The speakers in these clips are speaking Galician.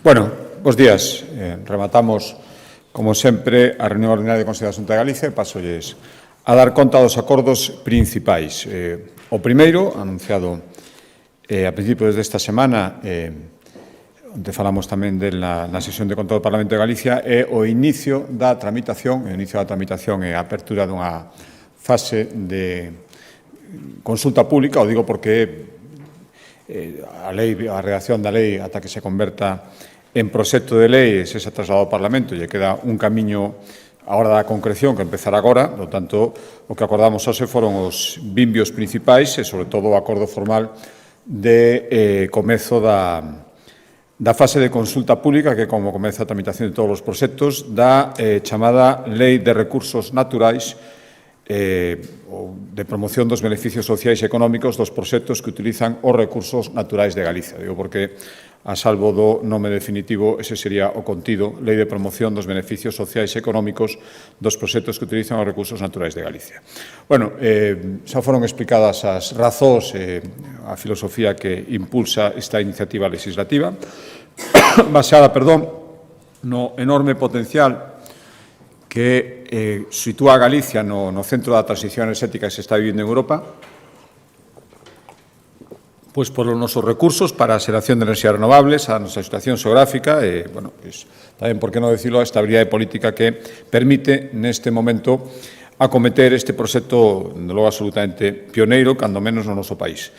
Bueno, bos días. Rematamos, como sempre, a reunión ordinaria do Consello da Xunta de Galicia e pasolles a dar conta dos acordos principais. O primeiro, anunciado a principios desta semana, onde falamos tamén na sesión de control do Parlamento de Galicia, é o inicio da tramitación, e a apertura dunha fase de consulta pública, o digo porque a redacción da lei ata que se converta en proxecto de lei e se trasladado ao Parlamento lle queda un camiño a hora da concreción que empezar agora, por tanto, o que acordamos hoxe foron os vimbios principais e, sobre todo, o acordo formal de comezo da fase de consulta pública que, como comeza a tramitación de todos os proxectos, da chamada Lei de Recursos Naturais de promoción dos beneficios sociais e económicos dos proxectos que utilizan os recursos naturais de Galicia. Digo porque, a salvo do nome definitivo, ese sería o contido, Lei de Promoción dos Beneficios Sociais e Económicos dos proxectos que utilizan os recursos naturais de Galicia. Bueno, xa foron explicadas as razóns e a filosofía que impulsa esta iniciativa legislativa, baseada, no enorme potencial que sitúa a Galicia no centro da transición enerxética que se está vivindo en Europa, pois por os nosos recursos para a xeración de enerxías renovables, a nosa situación xeográfica e, bueno, tamén, por que non decirlo, a estabilidade política que permite, neste momento, acometer este proxecto, de logo, absolutamente pioneiro, cando menos no noso país.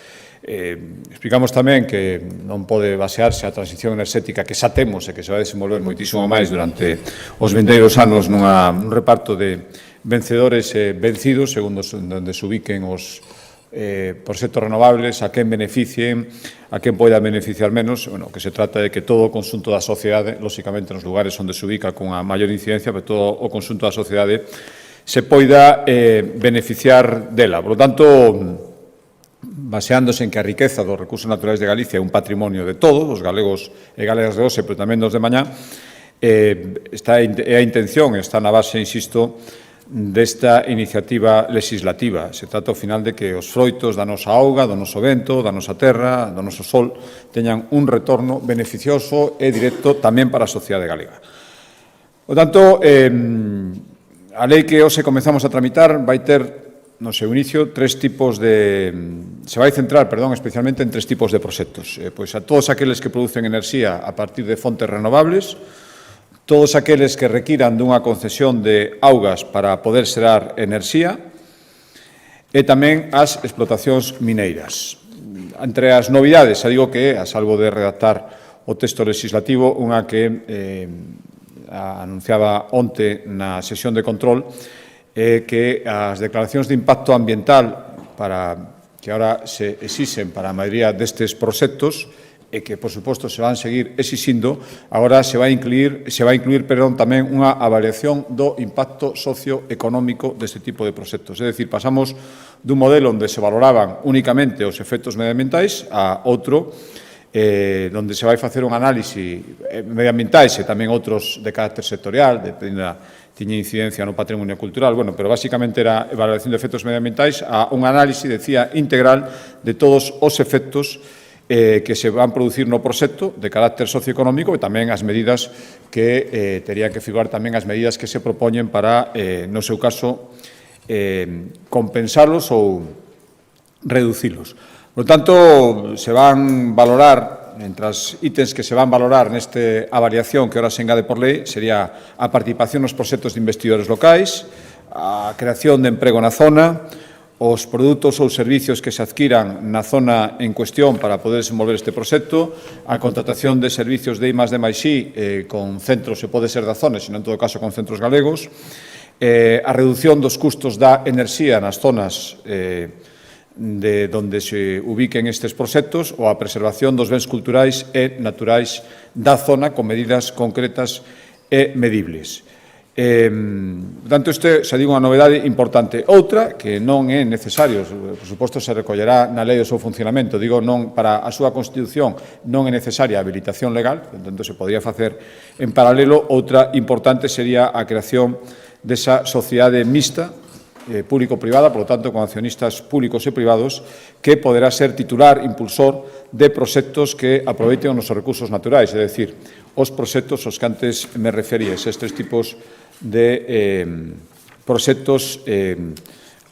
Explicamos tamén que non pode basearse a transición enerxética que xa temos e que se vai desenvolver moitísimo máis durante os vindeiros anos nun reparto de vencedores e vencidos, segundo onde se ubiquen os proxectos renovables, a quen beneficien, a quen poida beneficiar menos. Bueno, que se trata de que todo o conxunto da sociedade, lóxicamente nos lugares onde se ubica con a maior incidencia, pero todo o conxunto da sociedade se poida beneficiar dela. Por lo tanto, baseándose en que a riqueza dos recursos naturais de Galicia é un patrimonio de todos, os galegos e galegas de hoxe, pero tamén dos de mañá, a intención está na base, insisto, desta iniciativa legislativa. Se trata, ao final, de que os froitos da nosa auga, do noso vento, da nosa terra, do noso sol, teñan un retorno beneficioso e directo tamén para a sociedade galega. Por tanto, a lei que hoxe comezamos a tramitar vai ter no seu inicio se vai centrar, especialmente en tres tipos de proxectos. Pois a todos aqueles que producen enerxía a partir de fontes renovables, todos aqueles que requiran dunha concesión de augas para poder xerar enerxía e tamén as explotacións mineiras. Entre as novidades, xa digo que, a salvo de redactar o texto legislativo, unha que anunciaba onte na sesión de control, que as declaracións de impacto ambiental que agora se exixen para a maioría destes proxectos e que, por suposto, se van seguir exixindo, agora se vai incluir tamén unha avaliación do impacto socioeconómico deste tipo de proxectos. É dicir, pasamos dun modelo onde se valoraban únicamente os efectos medioambientais a outro onde se vai facer un análise medioambientais e tamén outros de carácter sectorial, tiña incidencia no patrimonio cultural, bueno, pero basicamente era evaluación de efectos medioambientais a un análise, decía, integral de todos os efectos que se van producir no proxecto de carácter socioeconómico e tamén as medidas que terían que figurar tamén as medidas que se propoñen para, no seu caso, compensarlos ou reducilos. Por tanto, se van valorar, entre os ítems que se van valorar nesta avaliación que ahora se engade por lei, sería a participación nos proxectos de investidores locais, a creación de emprego na zona, os produtos ou servicios que se adquiran na zona en cuestión para poder desenvolver este proxecto, a contratación de servicios de I+D+I con centros, se pode ser da zona, senón en todo caso con centros galegos, a reducción dos custos da enerxía nas zonas de onde se ubiquen estes proxectos ou a preservación dos bens culturais e naturais da zona con medidas concretas e medibles. Por tanto, isto xa digo unha novedade importante. Outra, que non é necesario, por suposto se recollerá na lei do seu funcionamento, digo, non para a súa constitución non é necesaria a habilitación legal, por tanto se podría facer en paralelo. Outra importante sería a creación desa sociedade mixta, público-privada, por lo tanto, con accionistas públicos e privados, que poderá ser titular, impulsor de proxectos que aproveiten os nosos recursos naturais, é dicir, os proxectos aos que antes me refería, estes tipos de proxectos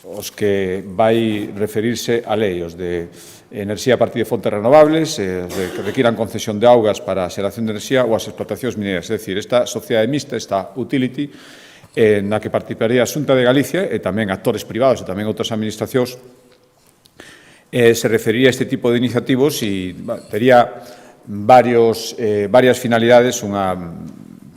os que vai referirse a lei, os de enerxía a partir de fontes renovables, os de que requiran concesión de augas para a xeración de enerxía ou as explotacións mineras. É dicir, esta sociedade mixta, esta utility, na que participaría a Xunta de Galicia e tamén actores privados e tamén outras administracións, se referiría a este tipo de iniciativos e tería varias finalidades. Unha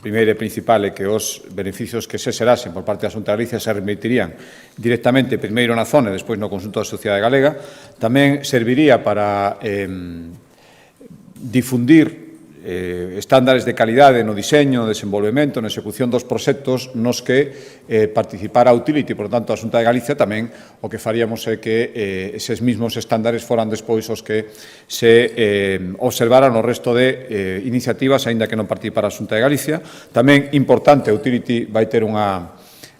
primeira e principal é que os beneficios que se xerasen por parte da Xunta de Galicia se remitirían directamente primeiro na zona e despois no conxunto da sociedade galega. Tamén serviría para difundir estándares de calidade no diseño, no desenvolvemento, na execución dos proxectos nos que participara a utility. Por tanto, a Xunta de Galicia tamén o que faríamos é que eses mismos estándares foran despois os que se observaran o resto de iniciativas, aínda que non participara a Xunta de Galicia. Tamén importante, a utility vai ter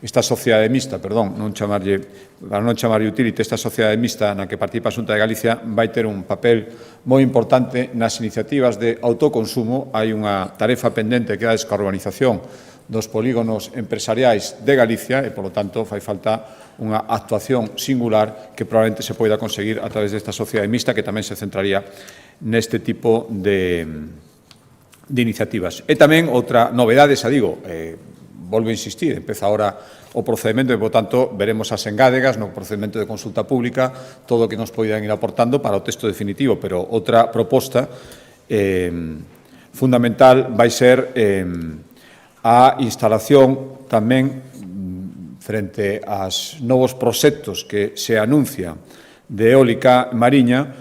esta sociedade mixta, para non chamarlle utility, esta sociedade mixta na que participa a Xunta de Galicia vai ter un papel moi importante nas iniciativas de autoconsumo. Hai unha tarefa pendente que é a descarbonización dos polígonos empresariais de Galicia e, polo tanto, fai falta unha actuación singular que probablemente se poida conseguir a través desta sociedade mixta que tamén se centraría neste tipo de iniciativas. E tamén outra novedade, xa digo, volvo a insistir, empeza ahora o procedimento e, por tanto, veremos as engádegas no procedimento de consulta pública, todo o que nos poidan ir aportando para o texto definitivo, pero outra proposta fundamental vai ser a instalación tamén frente aos novos proxectos que se anuncian de eólica mariña.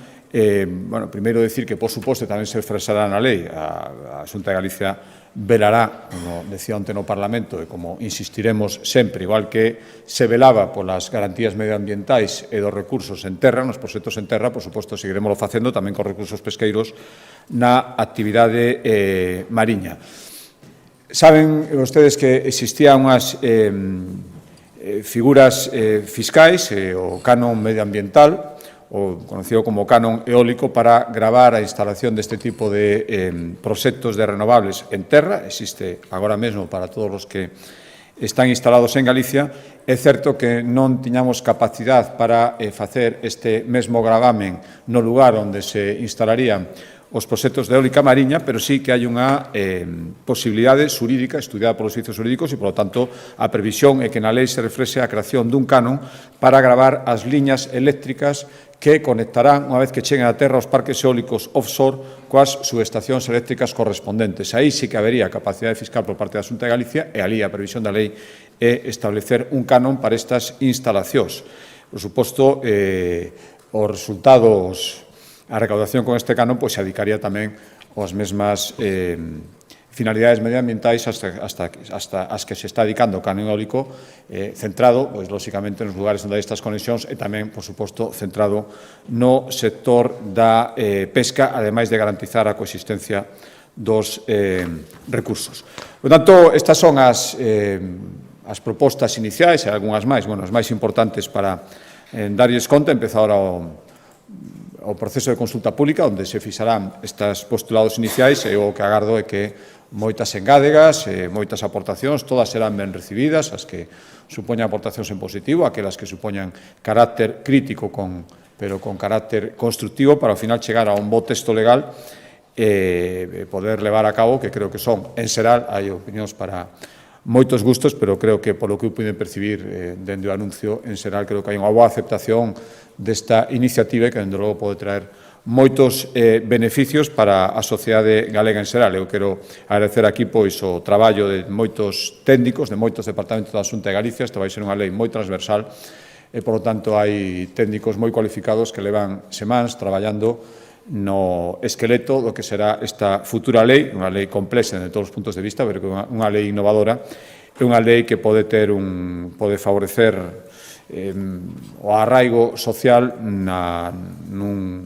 Primeiro, decir que, por suposto, tamén se expresará na lei. A Xunta de Galicia velará, como decía onte no Parlamento, e como insistiremos sempre, igual que se velaba polas garantías medioambientais e dos recursos en terra, nos proxectos en terra, por suposto, seguiremos facendo tamén con recursos pesqueiros na actividade mariña. Saben vostedes que existían unhas figuras fiscais, o canon medioambiental, o conocido como canon eólico, para gravar a instalación deste tipo de proxectos de renovables en terra. Existe agora mesmo para todos os que están instalados en Galicia. É certo que non tiñamos capacidade para facer este mesmo gravamen no lugar onde se instalarían os proxectos de eólica mariña, pero sí que hai unha posibilidade xurídica estudiada polos servizos xurídicos e, polo tanto, a previsión é que na lei se reflexe a creación dun canon para gravar as liñas eléctricas que conectarán, unha vez que cheguen a terra, os parques eólicos offshore coas subestacións eléctricas correspondentes. Aí sí que habería capacidade fiscal por parte da Xunta de Galicia e ali a previsión da lei é establecer un canon para estas instalacións. Por suposto, os resultados, a recaudación con este canon se adicaría tamén aos mesmas finalidades medioambientais hasta as que se está dedicando o canon eólico, centrado, lóxicamente, nos lugares onde hai estas conexións e tamén, por suposto, centrado no sector da pesca, ademais de garantizar a coexistencia dos recursos. Por tanto, estas son as propostas iniciais e algunhas máis, as máis importantes para darlles conta. Empeza ahora o proceso de consulta pública, onde se fixarán estes postulados iniciais, e o que agardo é que moitas engádegas, moitas aportacións, todas serán ben recibidas, as que supoñan aportacións en positivo, aquelas que supoñan carácter crítico, pero con carácter constructivo, para ao final chegar a un bo texto legal e poder levar a cabo, que creo que son, en xeral, hai opinións para moitos gustos, pero creo que, polo que eu pude percibir dende o anuncio, en xeral, creo que hai unha boa aceptación desta iniciativa e que, dende logo, pode traer moitos beneficios para a sociedade galega en xeral. Eu quero agradecer aquí o traballo de moitos técnicos, de moitos departamentos da Xunta de Galicia. Isto vai ser unha lei moi transversal e, por lo tanto, hai técnicos moi cualificados que levan semáns traballando no esqueleto do que será esta futura lei, unha lei complexa de todos os puntos de vista, pero unha lei innovadora, é unha lei que pode favorecer o arraigo social nun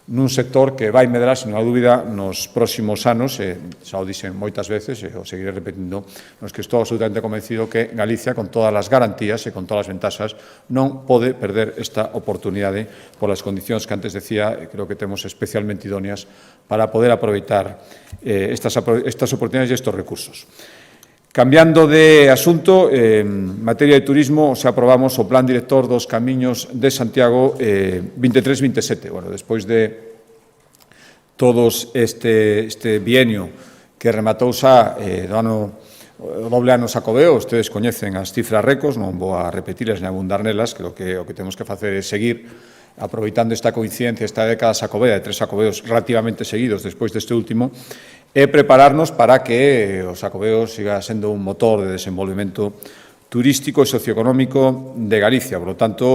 nun sector que vai medrar, sen unha dúbida, nos próximos anos, xa o dixen moitas veces, e o seguiré repetindo, nos que estou absolutamente convencido que Galicia, con todas as garantías e con todas as ventaxas, non pode perder esta oportunidade polas condicións que antes decía, e creo que temos especialmente idóneas para poder aproveitar estas oportunidades e estes recursos. Cambiando de asunto, en materia de turismo, se aprobamos o Plan Director dos Camiños de Santiago 23-27. Bueno, despois de todos este bienio que rematou xa o doble ano Xacobeo, ustedes coñecen as cifras récords, non vou a repetilas nem abundar nelas, creo que o que temos que facer é seguir aproveitando esta coincidencia, esta década xacobea, de 3 xacobeos relativamente seguidos despois deste último, e prepararnos para que o Xacobeo siga sendo un motor de desenvolvemento turístico e socioeconómico de Galicia. Por lo tanto,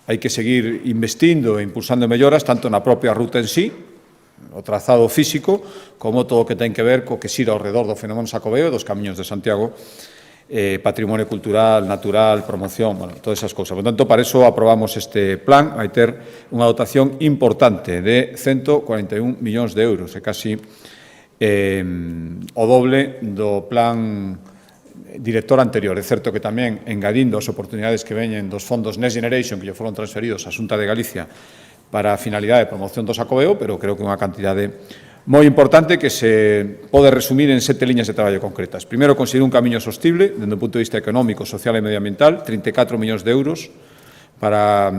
hai que seguir investindo e impulsando melloras tanto na propia ruta en sí, o trazado físico, como todo o que ten que ver co que xira ao redor do fenómeno Xacobeo e dos camiños de Santiago, patrimonio cultural, natural, promoción, bueno, todas esas cousas. Por tanto, para iso aprobamos este plan, vai ter unha dotación importante de 141 millóns de euros, e casi o doble do plan director anterior. É certo que tamén, engadindo as oportunidades que veñen dos fondos Next Generation, que lle foron transferidos á Xunta de Galicia para a finalidade de promoción do Xacobeo, pero creo que é unha cantidade moi importante que se pode resumir en 7 liñas de traballo concretas. Primeiro, conseguir un camiño sostible, dende o punto de vista económico, social e medioambiental, 34 millóns de euros para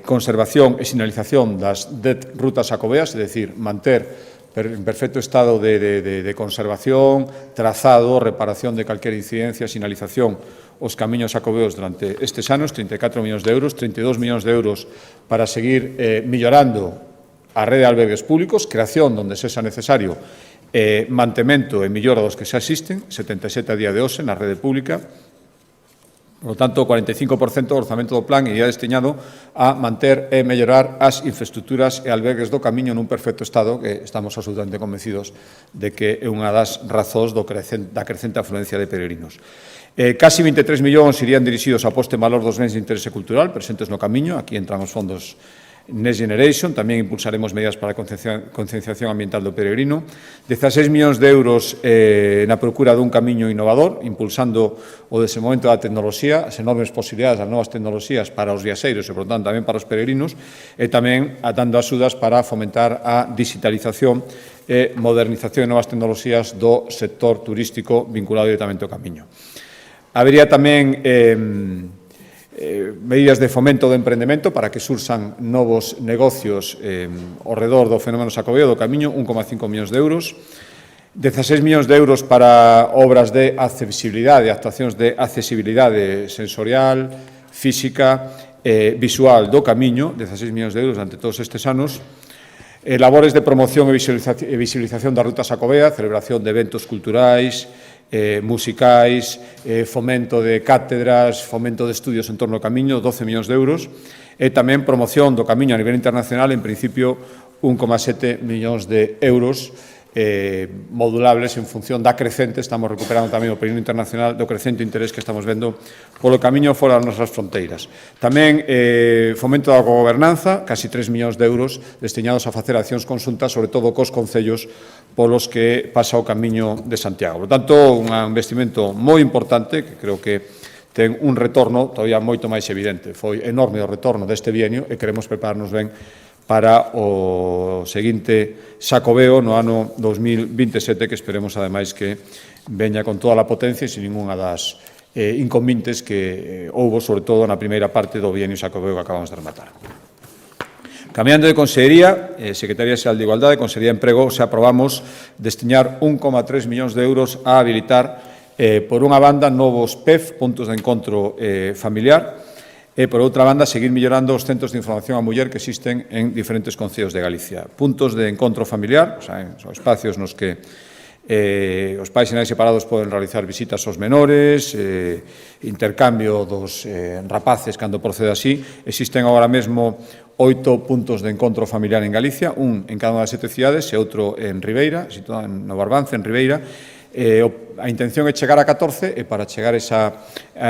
conservación e sinalización das 10 rutas xacobeas, é dicir, manter en perfecto estado de conservación, trazado, reparación de calquera incidencia, sinalización os camiños xacobeos durante estes anos, 34 millóns de euros, 32 millóns de euros para seguir millorando a rede de albergues públicos, creación donde sexa necesario, mantemento e millora dos que xa existen, 77 a día de hoxe na rede pública. Por lo tanto, o 45% do orzamento do plan iría destinado a manter e mellorar as infraestructuras e albergues do camiño nun perfecto estado, que estamos absolutamente convencidos de que é unha das razóns da crecente afluencia de peregrinos. Casi 23 millóns irían dirixidos a posta en valor dos bens de interese cultural presentes no camiño. Aquí entran os fondos Next Generation, tamén impulsaremos medidas para a concienciación ambiental do peregrino, 16 millóns de euros na procura dun camiño innovador, impulsando o desenvolvemento da tecnoloxía, as enormes posibilidades das novas tecnoloxías para os viaxeiros e, por tanto, tamén para os peregrinos, e tamén dando axudas para fomentar a digitalización e modernización de novas tecnoloxías do sector turístico vinculado directamente ao camiño. Habería tamén medidas de fomento do emprendemento para que sursan novos negocios ao redor do fenómeno xacobeo do camiño, 1,5 millóns de euros, 16 millóns de euros para obras de accesibilidade, actuacións de accesibilidade sensorial, física e visual do camiño, 16 millóns de euros durante todos estes anos, labores de promoción e visibilización da ruta xacobea, celebración de eventos culturais, musicais, fomento de cátedras, fomento de estudios en torno ao camiño, 12 millóns de euros, e tamén promoción do camiño a nivel internacional, en principio 1,7 millóns de euros, modulables en función da crecente, estamos recuperando tamén o período internacional do crecente interés que estamos vendo polo camiño fora das nosas fronteiras. Tamén fomento da gobernanza, casi 3 millóns de euros destinados a facer accións conxuntas, sobre todo cos concellos polos que pasa o camiño de Santiago. Por tanto, un investimento moi importante que creo que ten un retorno todavía moito máis evidente. Foi enorme o retorno deste bienio e queremos prepararnos ben para o seguinte xacobeo no ano 2027, que esperemos, ademais, que veña con toda a potencia e sin ninguna das inconvenientes que houbo, sobre todo, na primeira parte do bienio xacobeo que acabamos de rematar. Cambiando de Consellería, Secretaría Xeral de Igualdade, Consellería de Emprego, se aprobamos destinar 1,3 millóns de euros a habilitar, por unha banda, novos PEF, puntos de encontro familiar, e, por outra banda, seguir mellorando os centros de información á muller que existen en diferentes concellos de Galicia. Puntos de encontro familiar, son espacios nos que os pais e nais separados poden realizar visitas aos menores, intercambio dos rapaces cando procede así. Existen agora mesmo 8 puntos de encontro familiar en Galicia, un en cada unha das 7 cidades e outro en Ribeira, situado en Nova Arbanza, en Ribeira, A intención é chegar a 14 e para chegar a ese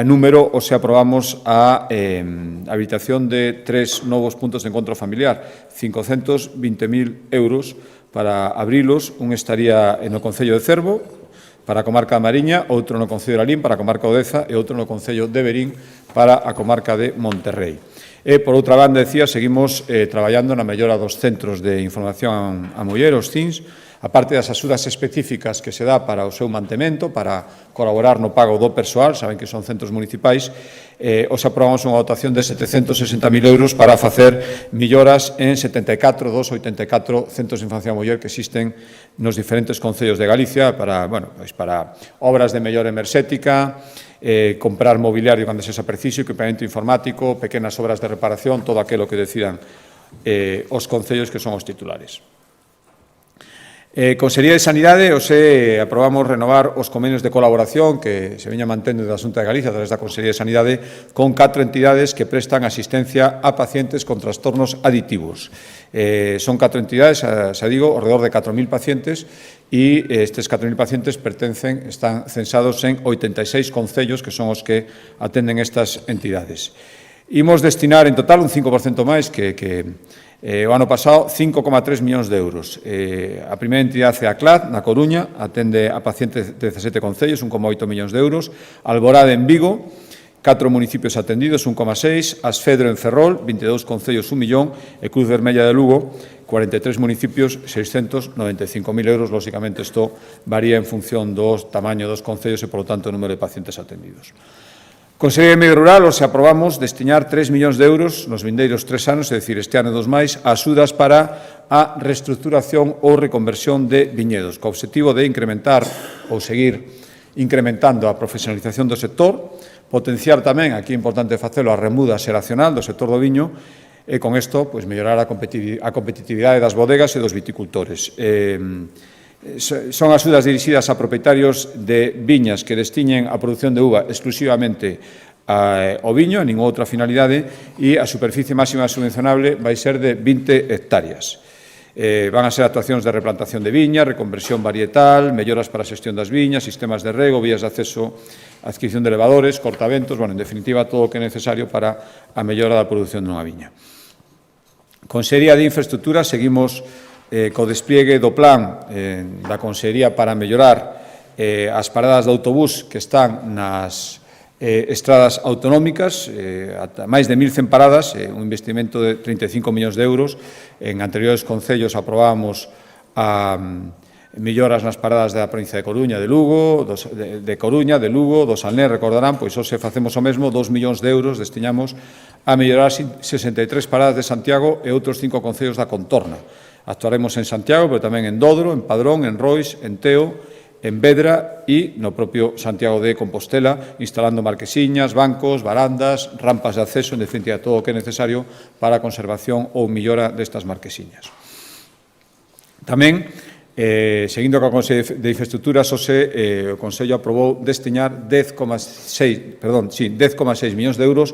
número os aprobamos a habilitación de 3 novos puntos de encontro familiar, 520.000 euros para abrilos. Un estaría no Concello de Cervo, para a comarca da Mariña, outro no Concello de Lalín, para a comarca de Deza, e outro no Concello de Verín, para a comarca de Monterrey. E, por outra banda, decía, seguimos traballando na mellora dos centros de información a muller, os CINS, a parte das axudas específicas que se dá para o seu mantemento, para colaborar no pago do persoal, saben que son centros municipais, os aprobamos unha dotación de 760.000 euros para facer melloras en 74 dos 84 centros de información a muller que existen nos diferentes concellos de Galicia para obras de mellora enerxética, comprar mobiliario cando sexa preciso, equipamento informático, pequenas obras de reparación, todo aquilo que decidan os concellos que son os titulares. Consellería de Sanidade, aprobamos renovar os convenios de colaboración que se veña mantendo da Xunta de Galicia a través da Consellería de Sanidade con 4 entidades que prestan asistencia a pacientes con trastornos aditivos. Son 4 entidades, xa digo, alrededor de 4.000 pacientes e estes 4.000 pacientes están censados en 86 concellos que son os que atenden estas entidades. Imos destinar en total un 5% máis que o ano pasado 5,3 millóns de euros. A primeira entidade é a CLAD, na Coruña, atende a pacientes de 17 concellos, 1,8 millóns de euros. Alborada en Vigo, 4 municipios atendidos, 1,6. Asfedro en Ferrol, 22 concellos, 1 millón. E Cruz Vermella de Lugo, 43 municipios, 695.000 euros. Lóxicamente, isto varía en función do tamaño dos concellos e, polo tanto, o número de pacientes atendidos. Consellería de Medio Rural, aprobamos destinar 3 millóns de euros nos vindeiros 3 anos, é dicir, este ano e 2 máis, a axudas para a reestructuración ou reconversión de viñedos, co obxectivo de incrementar ou seguir incrementando a profesionalización do sector, potenciar tamén, aquí é importante facelo, a remuda xeracional do sector do viño e con isto mellorar a competitividade das bodegas e dos viticultores. Son axudas dirixidas a propietarios de viñas que destiñen a produción de uva exclusivamente ao viño, a ninguna outra finalidade, e a superficie máxima subvencionable vai ser de 20 hectáreas. Van a ser actuacións de replantación de viña, reconversión varietal, melloras para a xestión das viñas, sistemas de rego, vías de acceso, adquisición de elevadores, cortaventos, en definitiva, todo o que é necesario para a mellora da produción dunha viña. Consellería de Infraestructuras, seguimos co despliegue do plan da Consellería para mellorar as paradas de autobús que están nas estradas autonómicas, máis de 1.100 paradas, un investimento de 35 millóns de euros. En anteriores concellos aprobábamos melloras nas paradas da provincia de Coruña, de Lugo, de Coruña, de Lugo, do Salnés, recordarán, pois hoxe facemos o mesmo, 2 millóns de euros destinamos a mellorar 63 paradas de Santiago e outros 5 concellos da contorna. Actuaremos en Santiago, pero tamén en Dodro, en Padrón, en Rois, en Teo, en Vedra e no propio Santiago de Compostela, instalando marquesiñas, bancos, barandas, rampas de acceso, en definitiva, todo o que é necesario para a conservación ou mellora destas marquesiñas. Tamén, seguindo coa Consellería de Infraestructuras, o Consello aprobou destinar 10,6 millóns de euros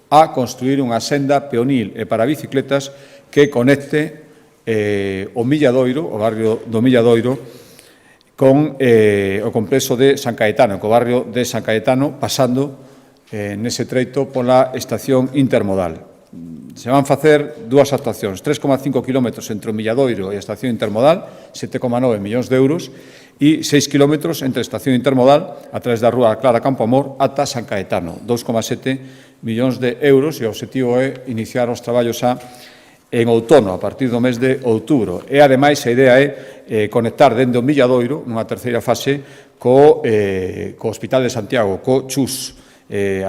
a construir unha senda peonil e para bicicletas que conecte o Milladoiro, o barrio do Milladoiro, con o complexo de San Caetano, co barrio de San Caetano, pasando nese treito pola estación intermodal. Se van facer dúas actuacións, 3,5 kilómetros entre o Milladoiro e a estación intermodal, 7,9 millóns de euros, e 6 kilómetros entre a estación intermodal, a través da rúa Clara Campoamor, ata San Caetano, 2,7 millóns de euros, e o obxectivo é iniciar os traballos en outono, a partir do mes de outubro. E, ademais, a idea é conectar dende o Milladoiro, nunha terceira fase, co Hospital de Santiago, co CHUS.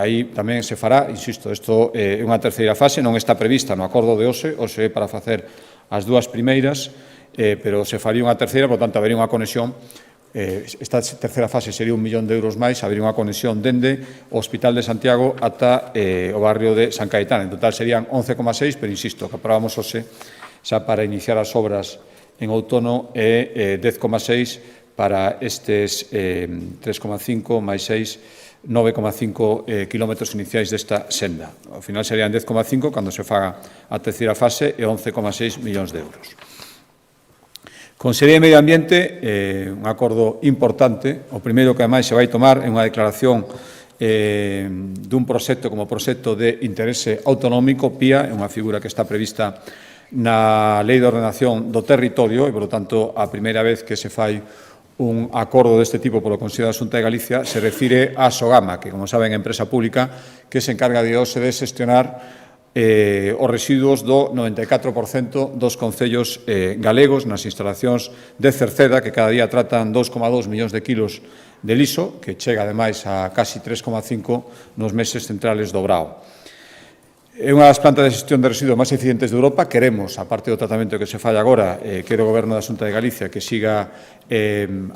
Aí tamén se fará, insisto, isto é unha terceira fase, non está prevista no acordo de hoxe é para facer as dúas primeiras, pero se faría unha terceira, por tanto, habería unha conexión. Esta terceira fase sería 1 millón de euros máis, habería unha conexión dende o Hospital de Santiago ata o barrio de San Caetano. En total serían 11,6, pero insisto, que aprobamos hoxe xa para iniciar as obras en outono e 10,6 para estes 3,5 máis 6, 9,5 kilómetros iniciais desta senda. Ao final serían 10,5 cando se faga a terceira fase e 11,6 millóns de euros. Consellería de Medio Ambiente, un acordo importante, o primeiro que ademais se vai tomar é unha declaración dun proxecto como proxecto de interese autonómico, PIA, é unha figura que está prevista na Lei de Ordenación do Territorio e, por lo tanto, a primeira vez que se fai un acordo deste tipo polo Consello da Xunta de Galicia se refire a Sogama, que, como saben, é empresa pública que se encarga de xestionar os residuos do 94% dos concellos galegos nas instalacións de Cerceda, que cada día tratan 2,2 millóns de kilos de liso, que chega, ademais, a casi 3,5 nos meses centrales do Brao. É unha das plantas de xestión de residuos máis eficientes de Europa. Queremos, a parte do tratamento que se fai agora, quere o Goberno da Xunta de Galicia que siga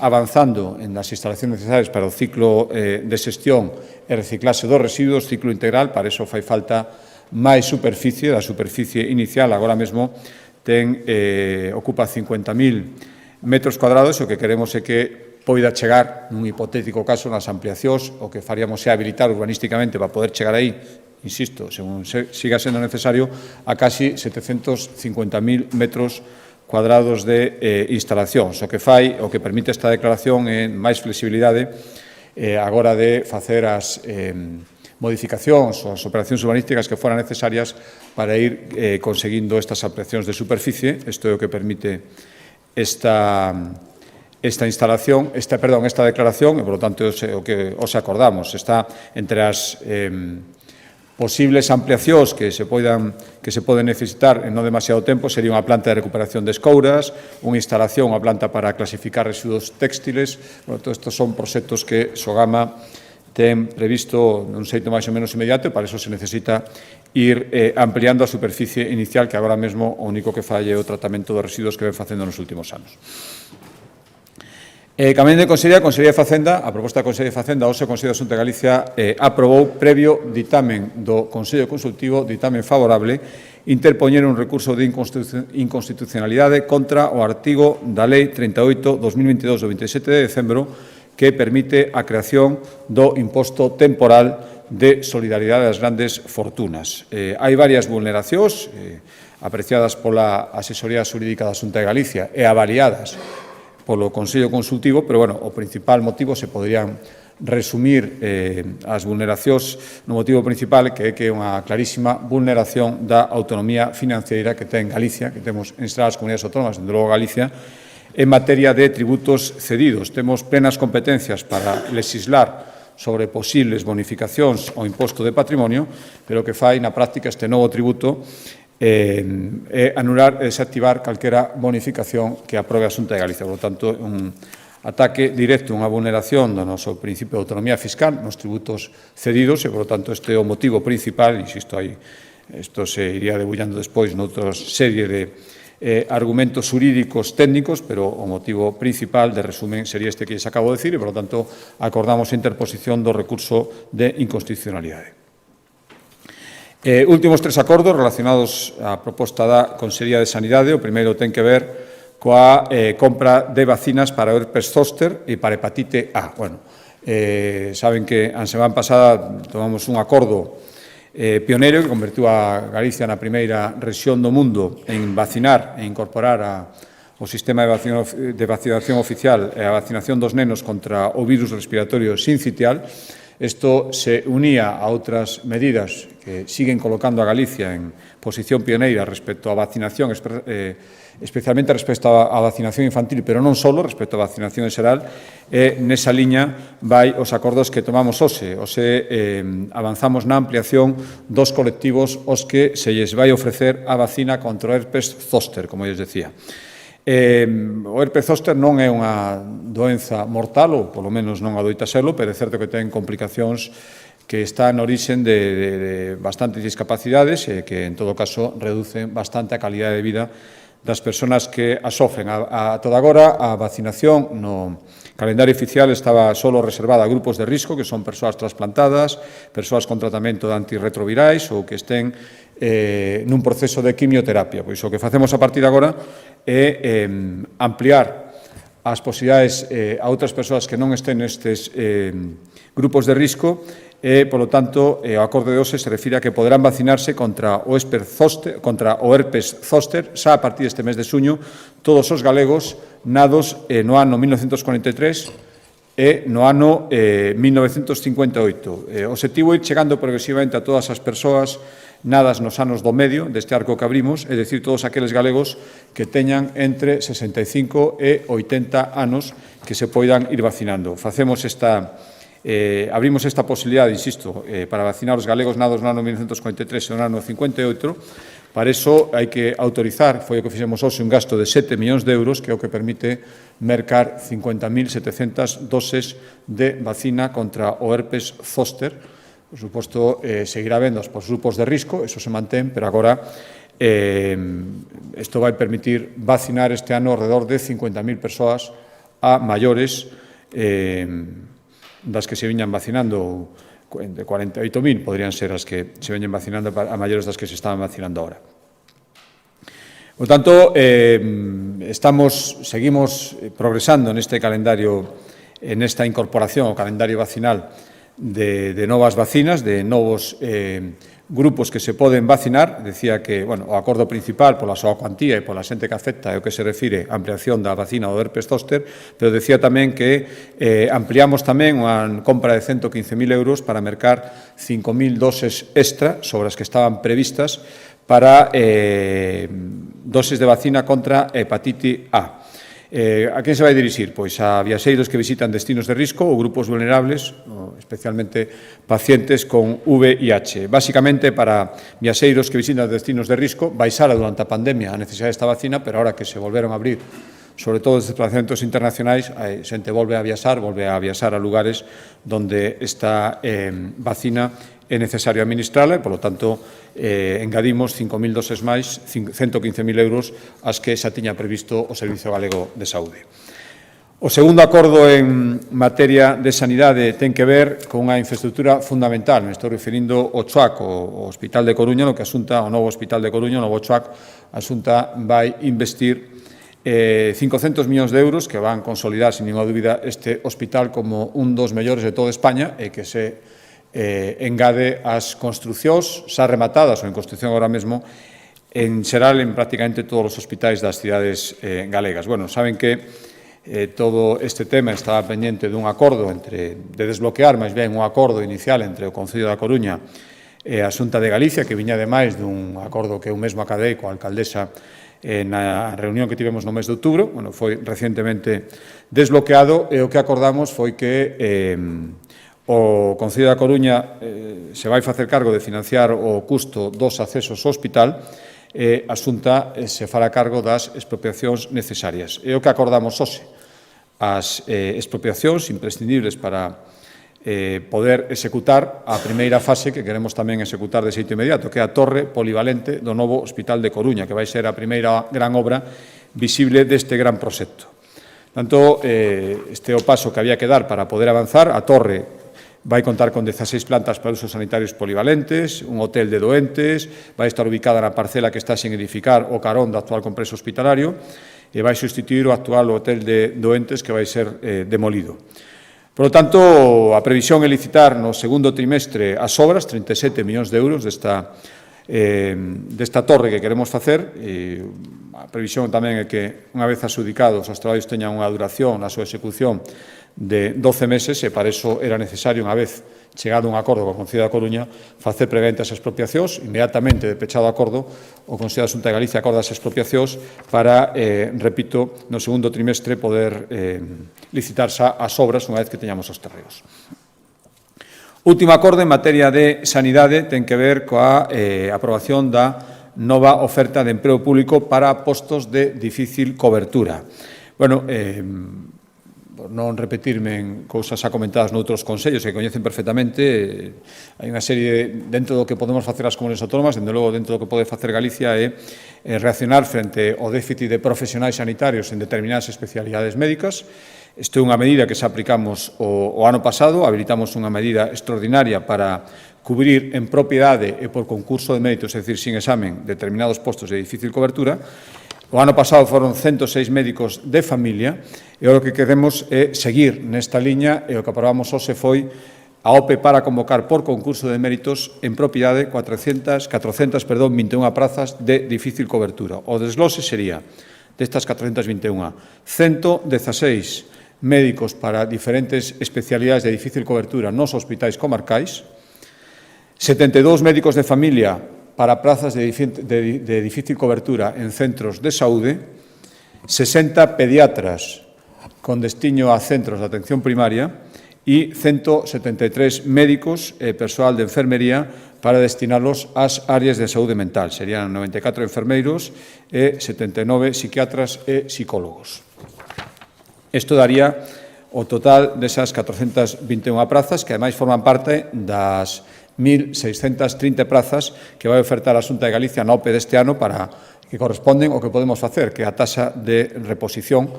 avanzando nas instalacións necesarias para o ciclo de xestión e reciclase dos residuos, ciclo integral. Para iso fai falta máis superficie, da superficie inicial, agora mesmo ocupa 50.000 metros cuadrados, e o que queremos é que poida chegar, nun hipotético caso, nas ampliacións, o que faríamos é habilitar urbanísticamente para poder chegar aí, insisto, según siga sendo necesario, a casi 750.000 metros cuadrados de instalacións. O que permite esta declaración é máis flexibilidade agora de facer as modificacións ou as operacións urbanísticas que foran necesarias para ir conseguindo estas ampliacións de superficie. Isto é o que permite esta declaración, e, por lo tanto, o que os acordamos. Está entre as posibles ampliacións que se poden necesitar en non demasiado tempo. Sería unha planta de recuperación de escouras, unha instalación, unha planta para clasificar residuos textiles. Todos estes son proxectos que Sogama ten previsto nun xeito máis ou menos inmediato, e para iso se necesita ir ampliando a superficie inicial, que agora mesmo o único que falle é o tratamento dos residuos que ven facendo nos últimos anos. Cambiando de Consellería, a Consellería de Facenda, a proposta da Consellería de Facenda, hoxe o Consello da Xunta de Galicia aprobou, previo ditamen do Consello Consultivo, ditamen favorable, interpoñer un recurso de inconstitucionalidade contra o artigo da Lei 38/2022 do 27 de decembro, que permite a creación do imposto temporal de solidaridade das grandes fortunas. Hai varias vulneracións apreciadas pola Asesoría Xurídica da Xunta de Galicia e avaliadas polo Consello Consultivo, pero, bueno, o principal motivo se poderían resumir as vulneracións no motivo principal, que é unha clarísima vulneración da autonomía financiera que ten Galicia, que temos instaladas as comunidades autónomas, dende logo Galicia, en materia de tributos cedidos. Temos plenas competencias para legislar sobre posibles bonificacións ao imposto de patrimonio, pero o que fai na práctica este novo tributo anular e desactivar calquera bonificación que aprobe a Xunta de Galicia. Por lo tanto, un ataque directo, unha vulneración do noso principio de autonomía fiscal nos tributos cedidos, e, por lo tanto, este é o motivo principal. Insisto, isto se iría debullando despois noutra serie de argumentos xurídicos técnicos, pero o motivo principal de resumen sería este que lles acabo de decir, e, por lo tanto, acordamos a interposición do recurso de inconstitucionalidade. Últimos tres acordos relacionados á proposta da Consellería de Sanidade. O primeiro ten que ver coa compra de vacinas para o herpes zóster e para hepatite A. Bueno, saben que a semana pasada tomamos un acordo pioneiro que convertiu a Galicia na primeira rexión do mundo en vacinar e incorporar o sistema de vacinación oficial e a vacinación dos nenos contra o virus respiratorio sincitial. Isto se unía a outras medidas que siguen colocando a Galicia en posición pioneira respecto á vacinación, especialmente respecto á vacinación infantil, pero non só, respecto á vacinación en xeral. Nesa liña vai os acordos que tomamos hoxe. Hoxe avanzamos na ampliación dos colectivos aos que se lles vai ofrecer a vacina contra o herpes zóster, como lles decía. O herpes zóster non é unha doenza mortal, ou polo menos non adoita serlo, pero é certo que ten complicacións que están na orixen de bastantes discapacidades e que, en todo caso, reducen bastante a calidade de vida das persoas que a sofren. A toda agora, a vacinación no calendario oficial estaba só reservada a grupos de risco, que son persoas trasplantadas, persoas con tratamento de antirretrovirais ou que estén nun proceso de quimioterapia. Pois o que facemos a partir de agora é ampliar as posibilidades a outras persoas que non estén nestes grupos de risco polo tanto, o acordo de hoxe se refire a que poderán vacinarse contra o herpes zóster xa a partir deste mes de xuño todos os galegos nados no ano 1943 e no ano 1958. O obxectivo é ir chegando progresivamente a todas as persoas nadas nos anos do medio deste arco que abrimos, é dicir, todos aqueles galegos que teñan entre 65 e 80 anos que se poidan ir vacinando. Abrimos esta posibilidade, insisto, para vacinar os galegos nados no ano 1943 e no ano 58. Para iso hai que autorizar, foi o que fixemos hoxe, un gasto de 7 millóns de euros, que é o que permite mercar 50.700 doses de vacina contra o herpes zóster. Por suposto, seguirá vendo os grupos de risco, eso se mantén, pero agora isto vai permitir vacinar este ano alrededor de 50.000 persoas a maiores das que se viñan vacinando, de 48.000 podrían ser as que se veñen vacinando a maiores das que se estaban vacinando ahora. Por tanto, seguimos progresando neste calendario, en esta incorporación ao calendario vacinal de novas vacinas, de novos grupos que se poden vacinar. Decía que, o acordo principal pola súa cuantía e pola xente que afecta é o que se refire á ampliación da vacina do herpes zóster, pero decía tamén que ampliamos tamén unha compra de 115.000 euros para mercar 5.000 doses extra sobre as que estaban previstas para doses de vacina contra hepatite A. A quen se vai dirixir? Pois a viaxeiros que visitan destinos de risco ou grupos vulnerables, especialmente pacientes con VIH. Básicamente, para viaxeiros que visitan destinos de risco, baixara durante a pandemia a necesidade desta vacina, pero ahora que se volveron a abrir, sobre todo os desplazamentos internacionais, a xente volve a viaxar a lugares donde esta vacina é necesario administrala e, polo tanto, engadimos 5.000 doses máis, 115.000 euros, as que xa tiña previsto o Servicio Galego de Saúde. O segundo acordo en materia de sanidade ten que ver con unha infraestructura fundamental. Me estou referindo ao CHUAC, o Hospital de Coruña, no que asunta o novo Hospital de Coruña, o novo CHUAC, asunta vai investir 500 millóns de euros que van consolidar, sin ninguna dúbida, este hospital como un dos mellores de toda España e que se engade as construcións xa rematadas ou en construción agora mesmo en xeral en prácticamente todos os hospitais das cidades galegas. Saben que todo este tema estaba pendiente dun acordo de desbloquear, máis ben, un acordo inicial entre o Concello da Coruña e a Xunta de Galicia, que viña ademais dun acordo que eu mesmo acadei coa alcaldesa na reunión que tivemos no mes de outubro. Foi recientemente desbloqueado e o que acordamos foi que o Concello da Coruña se vai facer cargo de financiar o custo dos accesos ao hospital e a Xunta se fará cargo das expropiacións necesarias. É o que acordamos hoxe, as expropiacións imprescindibles para poder executar a primeira fase que queremos tamén executar de xeito inmediato, que é a torre polivalente do novo Hospital de Coruña, que vai ser a primeira gran obra visible deste gran proxecto. Tanto, este é o paso que había que dar para poder avanzar. A torre vai contar con 16 plantas para usos sanitarios polivalentes, un hotel de doentes, vai estar ubicada na parcela que está sen edificar o carón do actual complexo hospitalario e vai sustituir o actual hotel de doentes que vai ser demolido. Por lo tanto, a previsión é licitar no segundo trimestre as obras, 37 millóns de euros desta torre que queremos facer. A previsión tamén é que, unha vez adxudicados, os traballos teñan unha duración na súa execución de 12 meses e para iso era necesario, unha vez chegado a un acordo co Concello da Coruña, facer prevente as expropiacións. Inmediatamente de pechado o acordo, o Consello da Xunta de Galicia acorda as expropiacións para, repito, no segundo trimestre poder licitar xa as obras unha vez que teñamos os terreos. Último acordo en materia de sanidade ten que ver coa aprobación da nova oferta de emprego público para postos de difícil cobertura. Por non repetirme en cousas xa comentadas noutros consellos que coñecen perfectamente, hai unha serie, dentro do que podemos facer as comunidades autónomas, dende logo dentro do que pode facer Galicia, é reaccionar frente ao déficit de profesionais sanitarios en determinadas especialidades médicas. Isto é unha medida que xa aplicamos o ano pasado, habilitamos unha medida extraordinaria para cubrir en propiedade e por concurso de méritos, é dicir, sin examen, determinados postos de difícil cobertura. O ano pasado foron 106 médicos de familia e o que queremos é seguir nesta liña e o que aprobamos hoxe foi a OPE para convocar por concurso de méritos en propiedade 421 prazas de difícil cobertura. O desglose sería, destas 421, 116 médicos para diferentes especialidades de difícil cobertura nos hospitais comarcais, 72 médicos de familia para plazas de difícil cobertura en centros de saúde, 60 pediatras con destino a centros de atención primaria e 173 médicos e persoal de enfermería para destinarlos ás áreas de saúde mental. Serían 94 enfermeiros e 79 psiquiatras e psicólogos. Isto daría o total desas 421 prazas, que ademais forman parte das 1.630 prazas que vai ofertar a Xunta de Galicia na OPE deste ano para que corresponden ao que podemos facer, que é a taxa de reposición,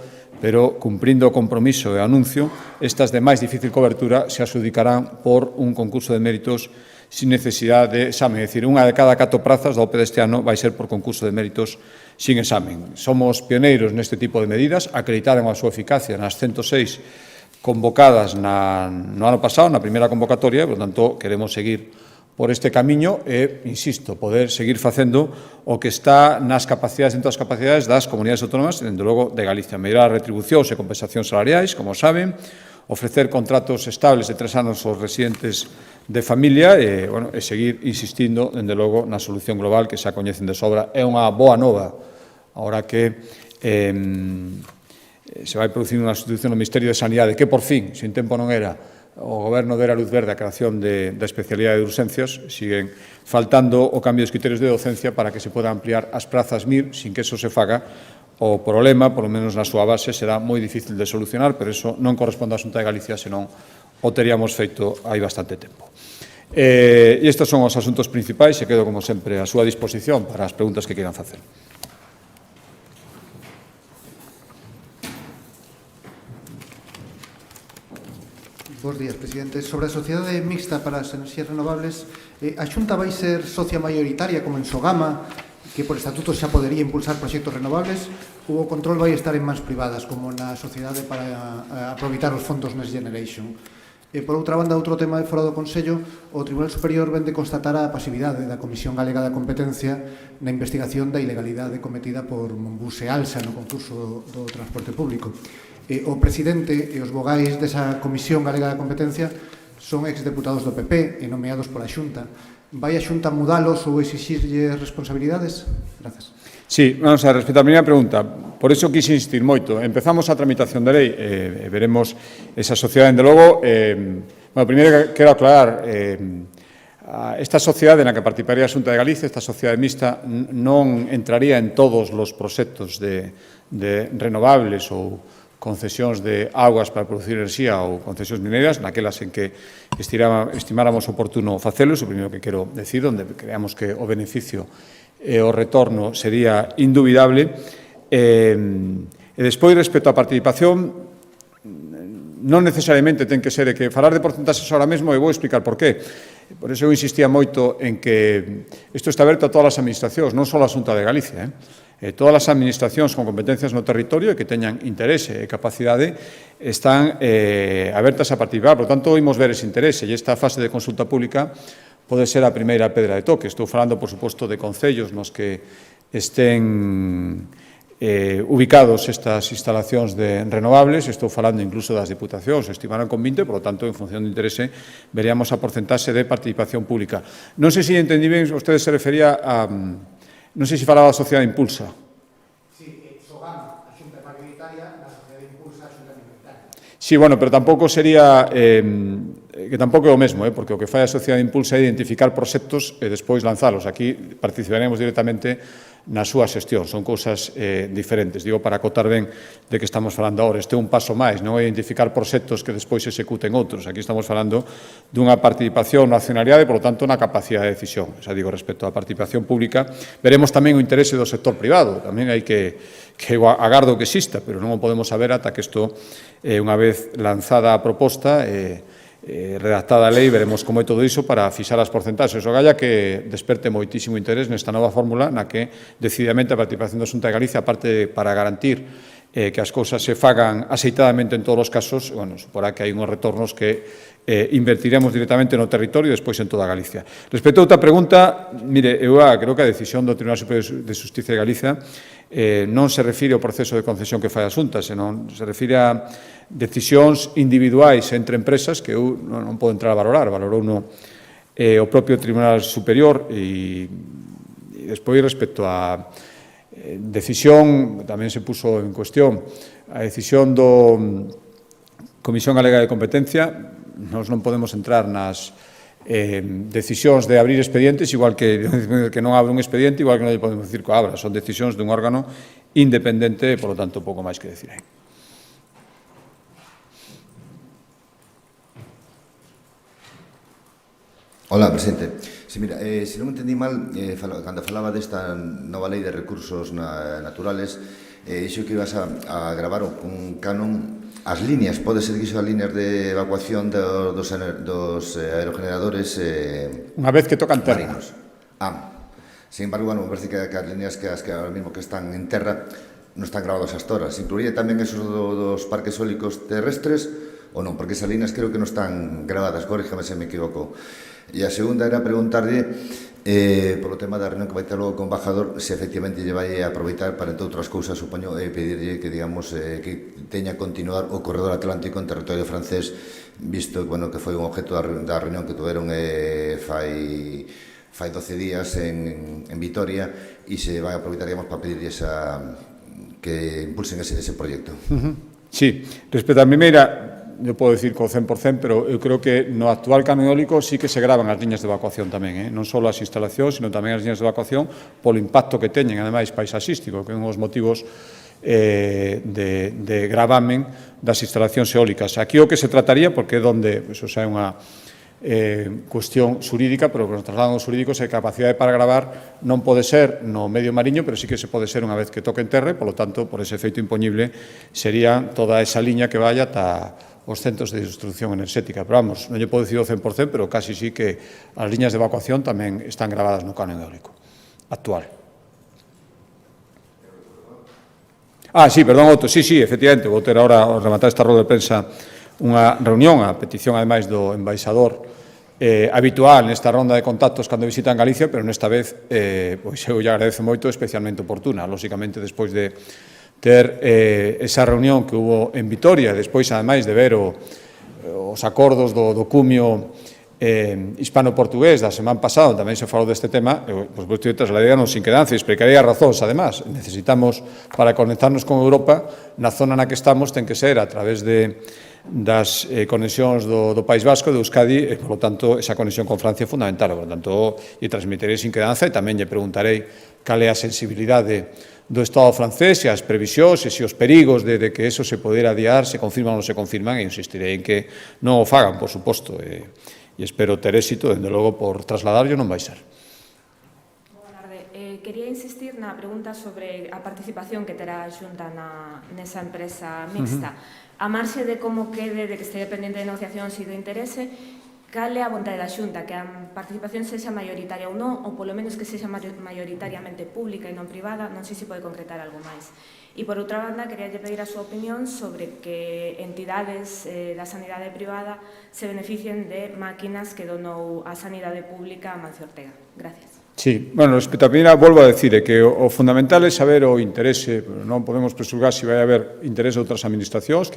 pero cumprindo o compromiso e anuncio, estas de máis difícil cobertura se adjudicarán por un concurso de méritos sin necesidade de examen. É dicir, unha de cada 4 prazas da OPE deste ano vai ser por concurso de méritos sin examen. Somos pioneiros neste tipo de medidas, acreditaron a súa eficacia nas 106 convocadas no ano pasado, na primeira convocatoria, por tanto, queremos seguir por este camiño e, insisto, poder seguir facendo o que está nas capacidades, dentro das capacidades das comunidades autónomas, dende logo de Galicia. Mellorar retribucións e compensacións salariais, como saben, ofrecer contratos estables de 3 anos aos residentes de familia e seguir insistindo, dende logo, na solución global que xa coñecen de sobra. É unha boa nova, agora que se vai producir unha sustitución no Ministerio de Sanidade, que por fin, sin tempo non era, o Goberno dera luz verde a creación da especialidade de urxencias, siguen faltando o cambio dos criterios de docencia para que se poda ampliar as prazas MIR sin que eso se faga. O problema, polo menos na súa base, será moi difícil de solucionar, pero eso non corresponde á Xunta de Galicia, senón o teríamos feito hai bastante tempo. E estes son os asuntos principais e quedo, como sempre, a súa disposición para as preguntas que queiran facer. Bos días, presidente. Sobre a Sociedade Mixta para as Enerxías Renovables, a Xunta vai ser socia maioritaria como en Sogama, que por estatuto xa podería impulsar proxectos renovables, ou o control vai estar en mans privadas, como na Sociedade para aproveitar os fondos Next Generation? Por outra banda, outro tema de fora do Consello, o Tribunal Superior vende constatar a pasividade da Comisión Galega da Competencia na investigación da ilegalidade cometida por Monbus e Alsa no concurso do transporte público. O presidente e os vogais desa Comisión Galega da Competencia son exdeputados do PP e nomeados pola Xunta. Vai a Xunta mudalos ou exixirlle responsabilidades? Grazas. Sí, vamos a respecto á primeira pregunta. Por iso quise insistir moito. Empezamos a tramitación da lei e veremos esa sociedade, dende logo. Primeiro quero aclarar, esta sociedade na que participaría a Xunta de Galicia, esta sociedade mixta, non entraría en todos os proxectos de renovables ou concesións de augas para producir enerxía ou concesións mineras, naquelas en que estimáramos oportuno facelo, o primeiro que quero decir, onde creamos que o beneficio e o retorno sería indubidable. E despois, respecto á participación, non necesariamente ten que ser que falar de porcentaxes ahora mesmo, e vou explicar por qué. Por iso eu insistía moito en que isto está aberto a todas as administracións, non só a Xunta de Galicia, todas as administracións con competencias no territorio e que teñan interese e capacidade están abertas a participar. Por tanto, imos ver ese interese e esta fase de consulta pública pode ser a primeira pedra de toque. Estou falando, por suposto, de concellos nos que estén ubicados estas instalacións de renovables, estou falando incluso das diputacións, estimaran con 20, por lo tanto, en función do interese, veríamos a porcentaxe de participación pública. Non sei se entendí ben, vostede se refería a... Non sei se falaba da Sociedade Impulsa. Sí, Sogama, a Xunta mayoritaria, a Sociedade Impulsa, a Xunta minoritaria. Sí, bueno, pero tampouco sería... que tampouco é o mesmo, porque o que fai a Sociedade Impulsa é identificar proxectos e despois lanzalos. Aquí participaremos directamente na súa xestión, son cousas diferentes. Digo, para acotar ben de que estamos falando agora. Este é un paso máis, non é identificar proxectos que despois se executen outros. Aquí estamos falando dunha participación na accionariade, por lo tanto, na capacidade de decisión. Xa digo, respecto á participación pública, veremos tamén o interese do sector privado. Tamén hai que agardo que exista, pero non o podemos saber ata que isto, unha vez lanzada a proposta, redactada a lei, veremos como é todo iso para fixar as porcentaxes. O galla que desperte moitísimo interés nesta nova fórmula na que decididamente a participación da Xunta de Galicia, aparte para garantir que as cousas se fagan axeitadamente en todos os casos, bueno, suporá que hai unhos retornos que invertiremos directamente no territorio e despois en toda Galicia. Respecto a outra pregunta, mire, eu creo que a decisión do Tribunal Superior de Xustiza de Galicia non se refire ao proceso de concesión que fai a Xunta, senón se refire a decisións individuais entre empresas que eu non podo entrar a valorar, valorou o propio Tribunal Superior e despois respecto a decisión, tamén se puso en cuestión a decisión do Comisión Galega de Competencia, nós non podemos entrar nas decisións de abrir expedientes, igual que non abre un expediente, igual que non lle podemos decir que abra, son decisións dun órgano independente, por lo tanto, pouco máis que decir aí. Hola, presidente. Sí, mira, se non entendí mal, cando falaba desta nova lei de recursos naturales, iso que ibas a gravar un canon as líneas, pode ser que iso as líneas de evacuación dos aerogeneradores unha vez que tocan terra. Marinos. Sin embargo, bueno, me parece que as líneas que ahora mismo que están en terra non están grabadas hasta ahora. ¿Se incluiría tamén esos dos parques eólicos terrestres ou non? Porque esas líneas creo que non están grabadas, corríjame se me equivoco. E a segunda era preguntarlle polo tema da reunión que vai ter logo con o embajador, se efectivamente lle vai a aproveitar para, entre outras cousas, supoño, pedirlle que, digamos, que teña a continuar o corredor atlántico en territorio francés, visto bueno, que foi un objeto da reunión que tuveron fai 12 días en Vitoria, e se vai a aproveitar, digamos, para pedirlle que impulsen ese proxecto. Sí, respecto a primeira, eu podo dicir co 100%, pero eu creo que no actual canon eólico sí que se gravan as liñas de evacuación tamén, non só as instalacións, sino tamén as liñas de evacuación polo impacto que teñen, ademais, paisaxístico, que é un dos motivos de gravamen das instalacións eólicas. Aquí o que se trataría, porque é onde, iso xa é unha cuestión xurídica, pero que nos trasladan os xurídicos, é que a capacidade para gravar non pode ser no medio mariño, pero sí que se pode ser unha vez que toque en terra, polo tanto, por ese efeito impoñible, sería toda esa liña que vaya ata os centros de distribución enerxética. Pero vamos, non lle podo dicir o 100%, pero casi sí que as liñas de evacuación tamén están gravadas no canon eólico actual. Sí, perdón, Otto, sí, efectivamente, vou ter ahora, ao rematar esta roda de prensa, unha reunión, a petición, ademais, do embaixador habitual nesta ronda de contactos cando visitan Galicia, pero nesta vez, pois eu lle agradezo moito, especialmente oportuna, lóxicamente, despois de ter esa reunión que hubo en Vitoria, despois, ademais, de ver os acordos do cumio hispano-portugués da semana pasada, tamén se falou deste tema, por suposto, trasladaríanos sin quedanza, e explicaría razóns, además. Necesitamos, para conectarnos con Europa, na zona na que estamos, ten que ser a través das conexións do País Vasco, de Euskadi, e, por lo tanto, esa conexión con Francia é fundamental. Por lo tanto, lle transmitirei sin quedanza e tamén lle preguntarei cal é a sensibilidade do Estado francés e as previsións e se os perigos de que eso se podera adiar se confirman ou non se confirman, e insistirei en que non o fagan, por suposto, e espero ter éxito, dende logo, por trasladarlo non vai ser. Boa tarde. Quería insistir na pregunta sobre a participación que terá a Xunta nesa empresa mixta. A marxe de como quede, de que este pendente de negociacións e de interese, cal é a vontade da Xunta? Que a participación sexa maioritaria ou non, ou polo menos que sexa maioritariamente pública e non privada, non sei se pode concretar algo máis. E, por outra banda, quería pedir a súa opinión sobre que entidades da sanidade privada se beneficien de máquinas que donou a sanidade pública a Mancio Ortega. Gracias. Sí, bueno, respecto a primeira, volvo a decir que o fundamental é saber o interese, non podemos presulgar se vai haber interese de outras administracións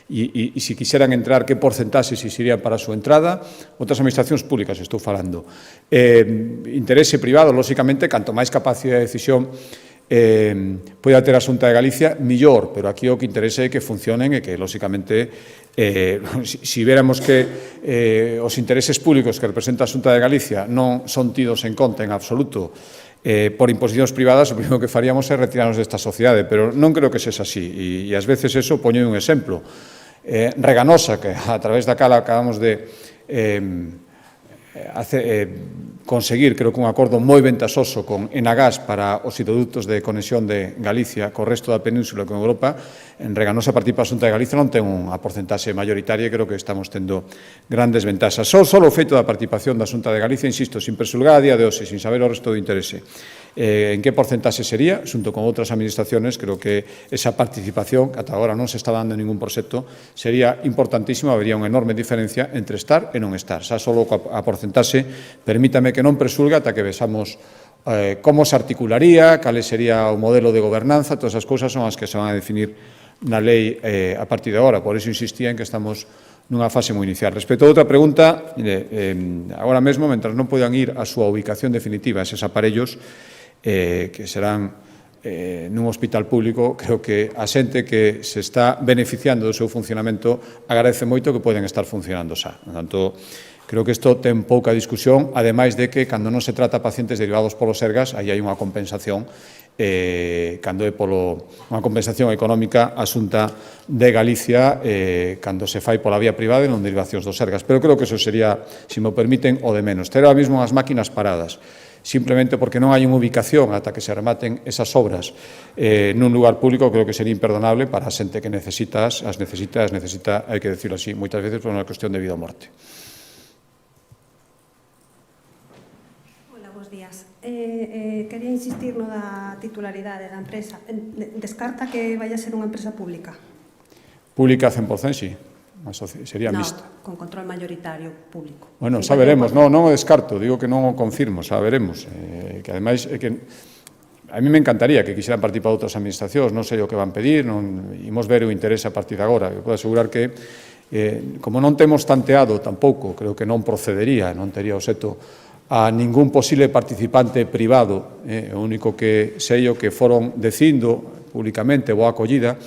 e se quixeran entrar, que porcentaxe se irían para a súa entrada, outras administracións públicas estou falando. Interese privado, lóxicamente, canto máis capacidade de decisión poida ter a Xunta de Galicia, millor, pero aquí o que interese é que funcionen e que, lóxicamente, se veramos que os intereses públicos que representa a Xunta de Galicia non son tidos en conta en absoluto por imposicións privadas, o primeiro que faríamos é retirarnos desta sociedade, pero non creo que sexa así, e ás veces eso poño un exemplo. Reganosa, que a través da cal acabamos de conseguir, creo que un acordo moi ventasoso con Enagás para os hidroductos de conexión de Galicia co resto da península con Europa. En Reganosa, a partir para a Xunta de Galicia non ten unha porcentaxe maioritaria, e creo que estamos tendo grandes ventaxas. Só o feito da participación da Xunta de Galicia, insisto, sin presulgar a día de hoxe, sin saber o resto do interese, En que porcentaxe sería? Xunto con outras administraciones, creo que esa participación, que ata agora non se está dando en ningún proxecto, sería importantísima, habería unha enorme diferencia entre estar e non estar. Xa só a porcentaxe, permítame que non presulga ata que vexamos como se articularía, cal sería o modelo de gobernanza, todas as cousas son as que se van a definir na lei a partir de agora. Por iso insistía en que estamos nunha fase moi inicial. Respecto a outra pregunta, agora mesmo, mentras non podan ir a súa ubicación definitiva eses aparellos, que serán nun hospital público, creo que a xente que se está beneficiando do seu funcionamento agradece moito que poden estar funcionando xa. Por tanto, creo que isto ten pouca discusión, ademais de que, cando non se trata a pacientes derivados polos Sergas, aí hai unha compensación, cando é unha compensación económica a Xunta de Galicia, cando se fai pola vía privada e non derivacións dos Sergas. Pero creo que eso sería, se me permiten, o de menos. Ter ahora mesmo as máquinas paradas, simplemente porque non hai unha ubicación ata que se rematen esas obras nun lugar público, creo que sería imperdonable para a xente que necesita, hai que decirlo así, moitas veces por unha cuestión de vida ou morte. Hola, bons días. Quería insistir no da titularidade da empresa. Descarta que vai a ser unha empresa pública? Pública 100%, sí. Sería mixta. No, con control mayoritario público. Bueno, xa veremos, non o descarto, digo que non o confirmo, xa veremos. Que ademais, a mí me encantaría que quixeran participar outras administracións, non sei o que van pedir, imos ver o interese a partir de agora. Eu podo asegurar que, como non temos tanteado tampouco, creo que non procedería, non tería o seto a ningún posible participante privado, o único que sei o que foron dicindo públicamente boa acollida,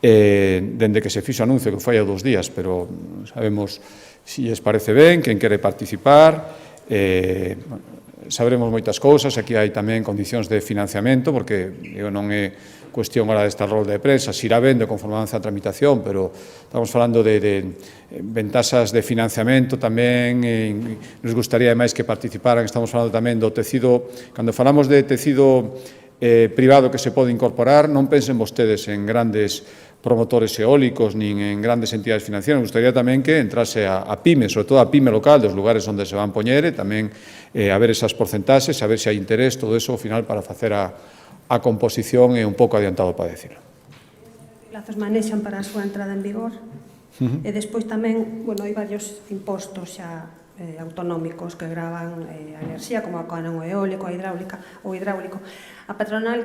dende que se fixo anuncio que foi há 2 días, pero sabemos se lles parece ben, quen quere participar, saberemos moitas cousas, aquí hai tamén condicións de financiamento, porque non é cuestión ahora desta rolda de prensa, se irá vendo conforme avanza a tramitación, pero estamos falando de ventaxas de financiamento tamén, nos gustaría máis que participaran, estamos falando tamén do tecido, cando falamos de tecido privado que se pode incorporar, non pensen vostedes en grandes promotores eólicos nin en grandes entidades financieras. Me gustaría tamén que entrase a PYME, sobre todo a PYME local, dos lugares onde se van poñer, e tamén a ver esas porcentaxes, a ver se hai interés, todo eso, ao final, para facer a composición é un pouco adiantado para decirlo. Que plazos manexan para a súa entrada en vigor? E despois tamén, bueno, hai varios impostos xa autonómicos que gravan a enerxía, como a canon eólico, a hidráulica ou hidráulico. A patronal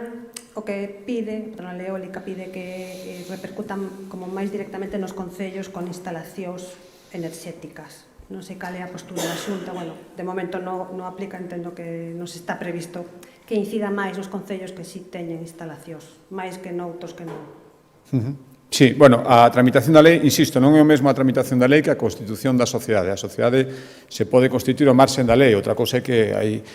o que pide, a patronal eólica pide que repercutan como máis directamente nos concellos con instalacións enerxéticas. Non sei cal é a postura da Xunta, bueno, de momento non aplica, entendo que non se está previsto que incida máis nos concellos que si teñen instalacións, máis que noutros que non. Sí, bueno, a tramitación da lei, insisto, non é o mesmo a tramitación da lei que a constitución da sociedade. A sociedade se pode constituir ao marxen da lei, outra cosa é que hai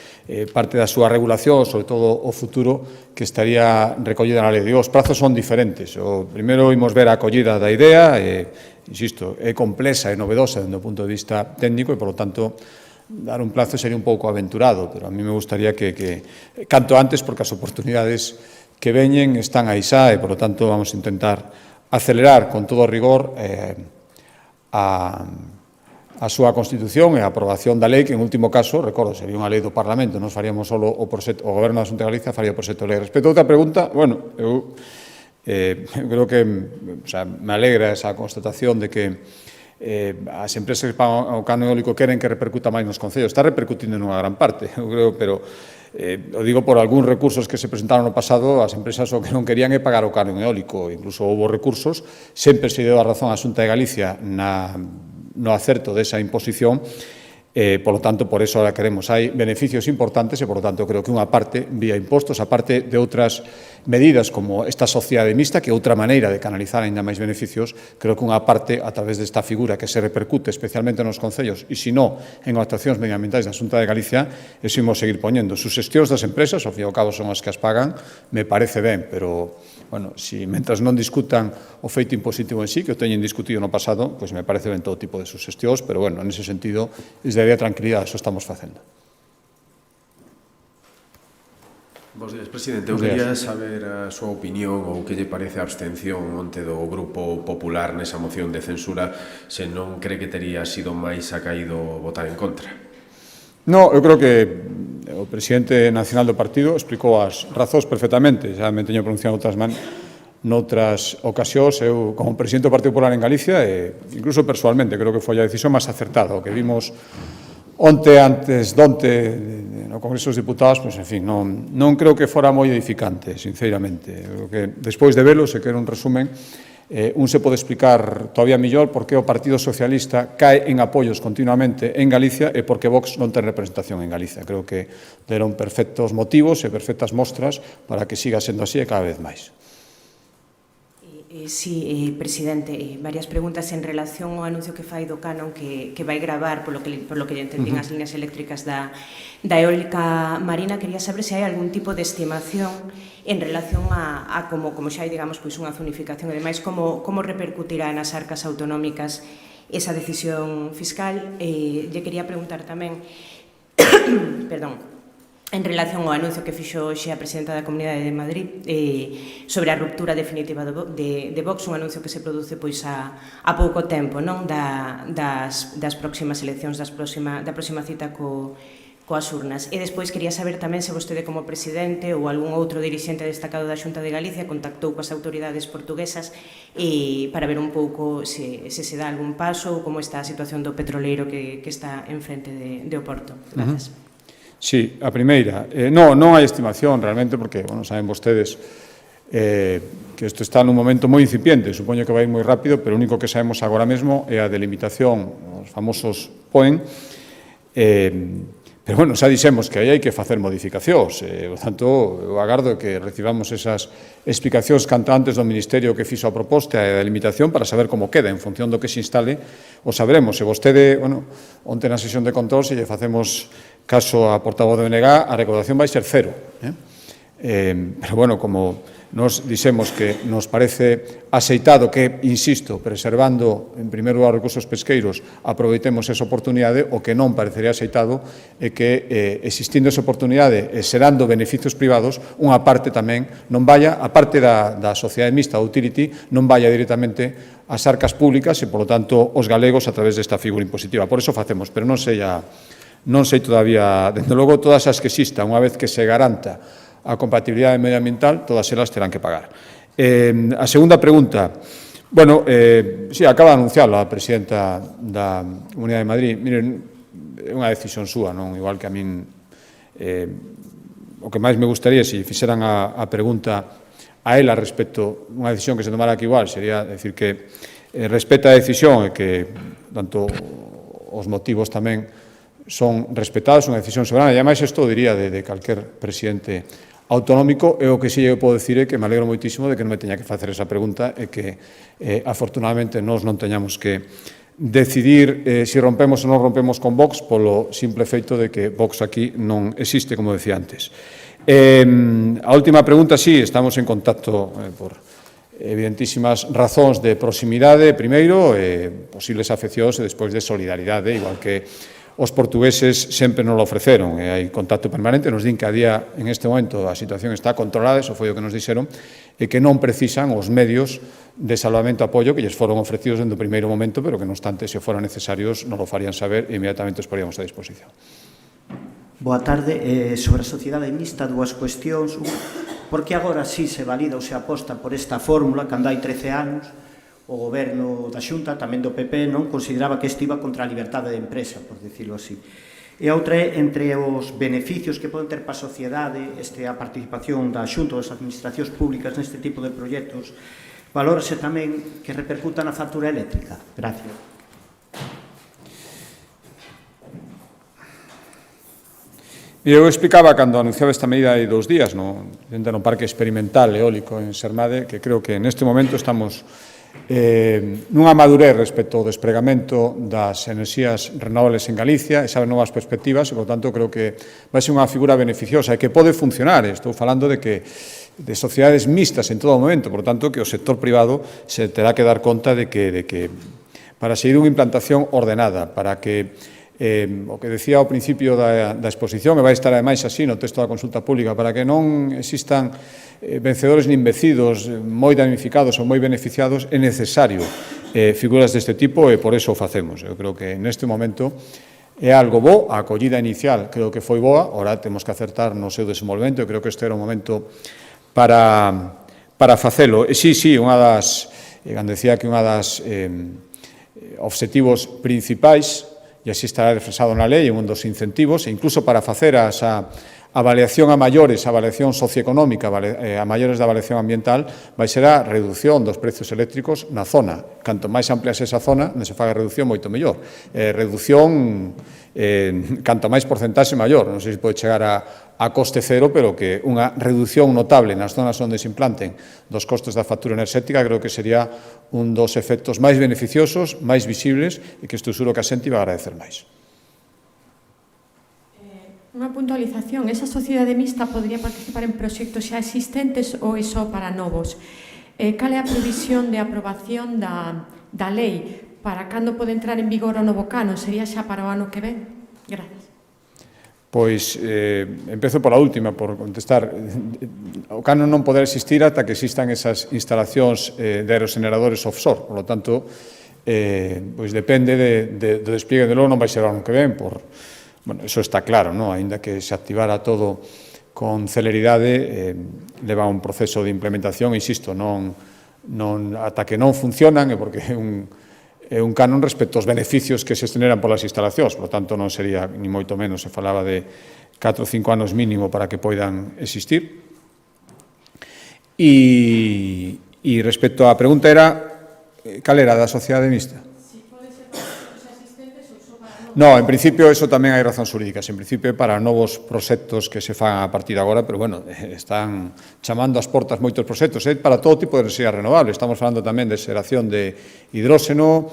parte da súa regulación, sobre todo o futuro, que estaría recollida na lei. Digo, os prazos son diferentes. O primeiro, imos ver a acollida da idea, insisto, é complexa e novedosa dende o punto de vista técnico e, por lo tanto, dar un plazo sería un pouco aventurado, pero a mí me gustaría que canto antes, porque as oportunidades que veñen están aí xa e, por lo tanto, vamos a intentar acelerar con todo rigor a súa Constitución e a aprobación da lei, que en último caso, recordo, sería unha lei do Parlamento, non faríamos só o Goberno da Xunta de Galicia faría o proxecto de lei. Respecto a outra pregunta, bueno, eu creo que me alegra esa constatación de que as empresas que pagan o canon eólico queren que repercuta máis nos concellos. Está repercutindo nunha gran parte, eu creo, pero o digo por algúns recursos que se presentaron no pasado, as empresas o que non querían é pagar o canon eólico, incluso houve recursos, sempre se deu a razón á Xunta de Galicia no acerto desa imposición, por lo tanto, por eso ahora queremos, hai beneficios importantes e, por lo tanto, creo que unha parte vía impostos, a parte de outras medidas como esta sociedade mixta, que é outra maneira de canalizar ainda máis beneficios, creo que unha parte, a través desta figura que se repercute especialmente nos concellos e, se non, en actuacións medioambientais da Xunta de Galicia, eso imos seguir poñendo. Suxestións das empresas, ao fin e ao cabo son as que as pagan, me parece ben, pero, bueno, si mentras non discutan o feito impositivo en sí, que o teñen discutido no pasado, pois me parece ben todo tipo de suxestións, pero, bueno, en ese sentido, desde a tranquilidade, eso estamos facendo. Bos días, presidente. Eu quería saber a súa opinión ou que lle parece a abstención onte do Grupo Popular nesa moción de censura, se non cree que tería sido máis acaído votar en contra. No, eu creo que o o presidente nacional do partido explicou as razóns perfectamente, xa me teño pronunciado noutras ocasións, eu como presidente do Partido Popular en Galicia, e incluso persoalmente, creo que foi a decisión máis acertada, o que vimos antes no Congreso dos Diputados, pois, en fin, non creo que fora moi edificante, sinceramente. Creo que despois de velo, se quere un resumen, un se pode explicar todavía mellor por que o Partido Socialista cae en apoios continuamente en Galicia e por que Vox non ten representación en Galicia. Creo que deron perfectos motivos e perfectas mostras para que siga sendo así e cada vez máis. Sí, presidente, varias preguntas en relación ao anuncio que fai do canon que vai gravar, por lo que lle entendín, as líneas eléctricas da eólica marina. Quería saber se hai algún tipo de estimación en relación a como xa hai, digamos, pois unha zonificación e demais, como repercutirá nas arcas autonómicas esa decisión fiscal. Lle quería preguntar tamén, perdón, en relación ao anuncio que fixo hoxe a presidenta da Comunidade de Madrid sobre a ruptura definitiva de Vox, un anuncio que se produce pois a pouco tempo, non, das próximas eleccións, da próxima cita coas urnas. E despois quería saber tamén se vostede como presidente ou algún outro dirixente destacado da Xunta de Galicia contactou coas autoridades portuguesas para ver un pouco se dá algún paso ou como está a situación do petroleiro que está enfrente de Oporto. Gracias. Sí, a primeira. Non hai estimación realmente porque, saben vostedes que isto está nun momento moi incipiente, supoño que vai moi rápido, pero o único que sabemos agora mesmo é a delimitación, os famosos POEN, pero, xa dixemos que aí hai que facer modificacións, por tanto, eu agardo que recibamos esas explicacións canto antes do Ministerio que fixo a proposta e a delimitación para saber como queda, en función do que se instale, o saberemos. Se vostede, onte na sesión de control, se lle facemos caso a portavoz do BNG, a recaudación vai ser cero. Pero, como nos dixemos que nos parece aceitado que, insisto, preservando, en primeiro lugar, recursos pesqueiros, aproveitemos esa oportunidade, o que non parecería aceitado é que, existindo esa oportunidade e serando beneficios privados, unha parte tamén non vaya, a parte da sociedade mixta, a utility, non vaya directamente ás arcas públicas e, polo tanto, os galegos a través desta figura impositiva. Por eso facemos, pero non sei todavía, desde logo, todas as que existan, unha vez que se garanta a compatibilidade medioambiental, todas elas terán que pagar. A segunda pregunta, sí, acaba de anunciarlo a presidenta da Comunidade de Madrid. Miren, é unha decisión súa, non? Igual que a min, o que máis me gustaría, se fixeran a pregunta a ela respecto a unha decisión que se tomara aquí igual, sería decir que respeta a decisión e que, tanto, os motivos tamén son respetados, unha decisión soberana, e ademais isto diría de calquer presidente autonómico, e o que si eu podo dicir é que me alegro moitísimo de que non me teña que facer esa pregunta e que, afortunadamente, nós non teñamos que decidir se rompemos ou non rompemos con Vox polo simple feito de que Vox aquí non existe, como decía antes. A última pregunta, sí, estamos en contacto por evidentísimas razóns de proximidade, primeiro, posibles afeccións e despois de solidaridade, igual que os portugueses sempre nos lo ofreceron, e hai contacto permanente, nos din que a día, en este momento, a situación está controlada, eso foi o que nos dixeron, e que non precisan os medios de salvamento e apoio que lles foron ofrecidos dentro do primeiro momento, pero que, non obstante, se foran necesarios, nos lo farían saber e inmediatamente os poríamos a disposición. Boa tarde. Sobre a sociedade mixta, dúas cuestións. Por que agora sí se valida ou se aposta por esta fórmula, cando hai 13 anos, o goberno da Xunta, tamén do PP, non consideraba que isto iba contra a liberdade de empresa, por decirlo así. E outra é, entre os beneficios que poden ter para a sociedade a participación da Xunta ou das administracións públicas neste tipo de proxectos, valórase tamén que repercuta na factura eléctrica. Gracias. Eu explicaba cando anunciaba esta medida hai 2 días no Parque Experimental Eólico en Sermade, que creo que neste momento estamos nunha madurez respecto ao despregamento das enerxías renovables en Galicia, e saben novas perspectivas, e, por tanto, creo que vai ser unha figura beneficiosa e que pode funcionar. Estou falando de sociedades mixtas en todo momento, por tanto, que o sector privado se terá que dar conta de que para seguir unha implantación ordenada, para que o que decía ao principio da exposición, e vai estar ademais así no texto da consulta pública, para que non existan vencedores nin vencidos, moi damnificados ou moi beneficiados, é necesario figuras deste tipo, e por eso o facemos. Eu creo que neste momento é algo bo, a acollida inicial creo que foi boa, ora temos que acertar no seu desenvolvemento, eu creo que este era o momento para facelo. E sí, unha das, cando decía que unha das obxectivos principais, e así estará reflexado na lei, un dos incentivos, e incluso para facer esa avaliación a maiores, a avaliación socioeconómica, a maiores da avaliación ambiental, vai ser a reducción dos precios eléctricos na zona. Canto máis amplia esa zona, non se faga reducción, moito mellor. Reducción, canto máis porcentaxe maior, non sei se pode chegar a coste cero, pero que unha reducción notable nas zonas onde se implanten dos costes da factura enerxética creo que sería un dos efectos máis beneficiosos, máis visibles e que estou seguro que a xente iba a agradecer máis. Unha puntualización, esa sociedade mixta podría participar en proxectos xa existentes ou é só para novos? Cal é a previsión de aprobación da lei? Para cando pode entrar en vigor o novo canon? Sería xa para o ano que ven? Gracias. Pois, empezo pola última, por contestar. O canon non poderá existir ata que existan esas instalacións de aerogeneradores offshore, por lo tanto, pois depende do despliegue de lo, non vai ser o ano que ven, bueno, eso está claro, non? Ainda que se activara todo con celeridade, leva un proceso de implementación, insisto, ata que non funcionan, é porque é un canon respecto aos beneficios que se xeneran polas instalacións, por tanto non sería, ni moito menos, se falaba de 4 ou 5 anos mínimo para que poidan existir. E respecto á pregunta era, cal era da sociedade mixta? No, en principio, eso tamén hai razóns xurídicas. En principio, para novos proxectos que se fan a partir de agora, pero, bueno, están chamando ás portas moitos proxectos, para todo tipo de enerxía renovable. Estamos falando tamén de xeración de hidróxeno,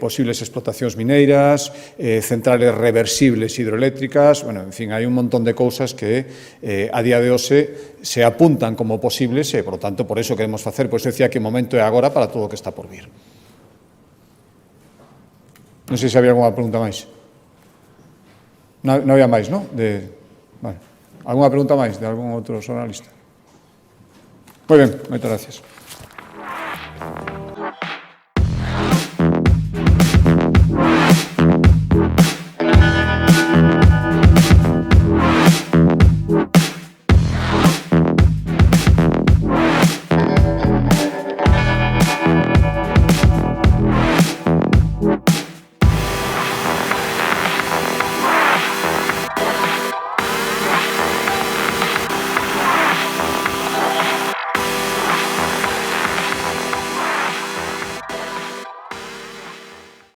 posibles explotacións mineiras, centrales reversibles hidroeléctricas, bueno, en fin, hai un montón de cousas que a día de hoxe se apuntan como posibles e, por lo tanto, por eso queremos facer, pois decía que o momento é agora para todo o que está por vir. Non sei se había alguna pregunta máis. Non había máis, non? Vale. Alguna pregunta máis de algún outro xornalista? Moi ben, moitas gracias.